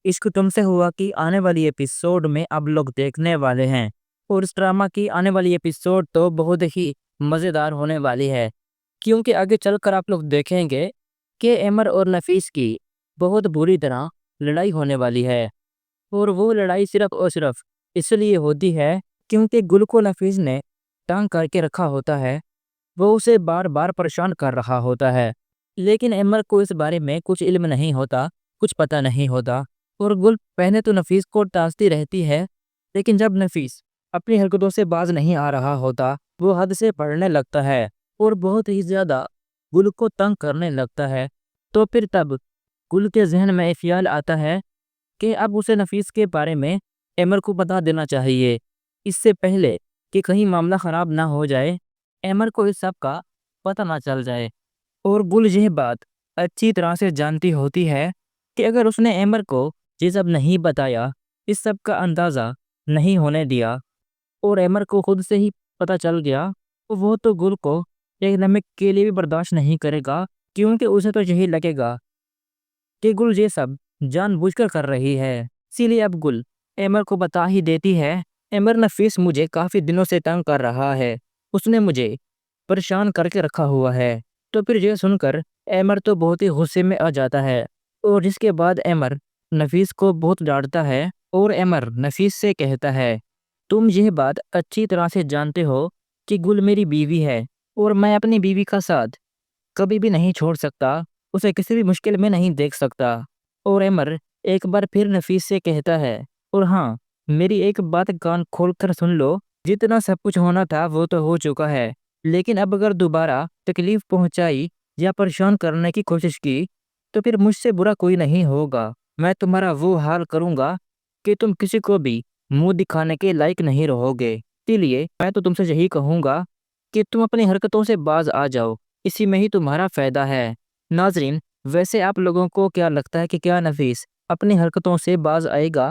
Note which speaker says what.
Speaker 1: عشق تم سے ہوا کی آنے والی ایپیسوڈ میں اب لوگ دیکھنے والے ہیں، اور اس ڈرامہ کی آنے والی ایپیسوڈ تو بہت ہی مزیدار ہونے والی ہے، کیونکہ آگے چل کر آپ لوگ دیکھیں گے کہ عمر اور نفیس کی بہت بری طرح لڑائی ہونے والی ہے، اور وہ لڑائی صرف اور صرف اس لیے ہوتی ہے کیونکہ گل کو نفیس نے تنگ کر کے رکھا ہوتا ہے، وہ اسے بار بار پریشان کر رہا ہوتا ہے، لیکن عمر کو اس بارے میں کچھ علم نہیں ہوتا، کچھ پتہ نہیں ہوتا، اور گل پہلے تو نفیس کو ٹاستی رہتی ہے، لیکن جب نفیس اپنی حرکتوں سے باز نہیں آ رہا ہوتا وہ حد سے بڑھنے لگتا ہے اور بہت ہی زیادہ گل کو تنگ کرنے لگتا ہے۔ تو پھر تب گل کے ذہن میں خیال آتا ہے کہ اب اسے نفیس کے بارے میں عمر کو بتا دینا چاہیے، اس سے پہلے کہ کہیں معاملہ خراب نہ ہو جائے، عمر کو اس سب کا پتہ نہ چل جائے۔ اور گل یہ بات اچھی طرح سے جانتی ہوتی ہے کہ اگر اس نے عمر کو یہ سب نہیں بتایا، اس سب کا اندازہ نہیں ہونے دیا، اور عمر کو خود سے ہی پتہ چل گیا، تو وہ تو گل کو ایک لمحے کے لیے بھی برداشت نہیں کرے گا، کیونکہ اسے تو یہی لگے گا کہ گل یہ سب جان بوجھ کر کر رہی ہے۔ اسی لیے اب گل عمر کو بتا ہی دیتی ہے، عمر نفیس مجھے کافی دنوں سے تنگ کر رہا ہے، اس نے مجھے پریشان کر کے رکھا ہوا ہے۔ تو پھر یہ سن کر عمر تو بہت ہی غصے میں آ جاتا ہے، اور جس کے بعد عمر نفیس کو بہت ڈانٹتا ہے، اور عمر نفیس سے کہتا ہے تم یہ بات اچھی طرح سے جانتے ہو کہ گل میری بیوی ہے، اور میں اپنی بیوی کا ساتھ کبھی بھی نہیں چھوڑ سکتا، اسے کسی بھی مشکل میں نہیں دیکھ سکتا۔ اور عمر ایک بار پھر نفیس سے کہتا ہے، اور ہاں میری ایک بات کان کھول کر سن لو، جتنا سب کچھ ہونا تھا وہ تو ہو چکا ہے، لیکن اب اگر دوبارہ تکلیف پہنچائی یا پریشان کرنے کی کوشش کی تو پھر مجھ سے برا کوئی نہیں ہوگا، میں تمہارا وہ حال کروں گا کہ تم کسی کو بھی منہ دکھانے کے لائق نہیں رہو گے۔ اسی لیے میں تو تم سے یہی کہوں گا کہ تم اپنی حرکتوں سے باز آ جاؤ، اسی میں ہی تمہارا فائدہ ہے۔ ناظرین، ویسے آپ لوگوں کو کیا لگتا ہے کہ کیا نفیس اپنی حرکتوں سے باز آئے گا؟